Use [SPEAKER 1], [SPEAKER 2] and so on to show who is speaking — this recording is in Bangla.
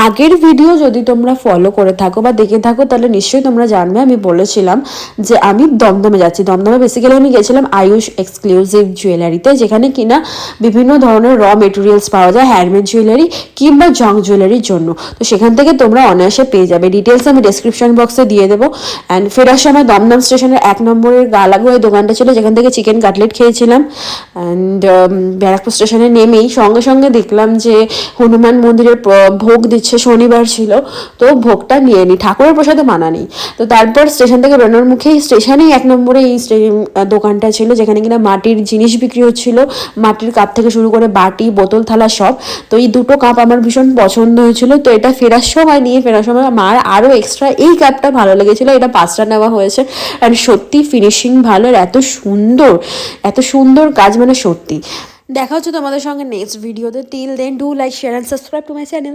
[SPEAKER 1] আগের ভিডিও যদি তোমরা ফলো করে থাকো বা দেখে থাকো তাহলে নিশ্চয়ই তোমরা জানবে আমি বলেছিলাম যে আমি দমদমে যাচ্ছি। দমদমে বেসিক্যালি আমি গেছিলাম আয়ুষ এক্সক্লুসিভ জুয়েলারিতে, যেখানে কিনা বিভিন্ন ধরনের র মেটেরিয়ালস পাওয়া যায় হ্যান্ডমেড জুয়েলারি কিংবা জং জুয়েলারির জন্য। তো সেখান থেকে তোমরা অনায়াসে পেয়ে যাবে। ডিটেলস আমি ডেসক্রিপশন বক্সে দিয়ে দেবো। অ্যান্ড ফেরার সময় দমদম স্টেশনের 1 নম্বরের গালাগুড়ায় দোকানটা ছিল, যেখান থেকে চিকেন কাটলেট খেয়েছিলাম। অ্যান্ড ব্যারাকপুর স্টেশনে নেমেই সঙ্গে সঙ্গে দেখলাম যে হনুমান মন্দিরের ভোগ দিচ্ছে, শনিবার ছিল, তো ভোগটা নিয়ে নিই, ঠাকুরের প্রসাদে মানা নেই। তো তারপর স্টেশন থেকে বেরোনোর মুখেই স্টেশনেই 1 নম্বরে এই দোকানটা ছিল, যেখানে কিনা মাটির জিনিস বিক্রি হচ্ছিল, মাটির কাপ থেকে শুরু করে বাটি বোতল থালা সব। তো এই দুটো কাপ আমার ভীষণ পছন্দ হয়েছিল, তো এটা ফেরার সময় আমার আরও এক্সট্রা এই কাপটা ভালো লেগেছিলো, এটা 5টা নেওয়া হয়েছে। অ্যান্ড সত্যি ফিনিশিং ভালো, এত সুন্দর এত সুন্দর কাজ, মানে সত্যি। দেখা হচ্ছে তোমাদের সঙ্গে নেক্সট ভিডিওতে। Till then do like share and subscribe to my channel.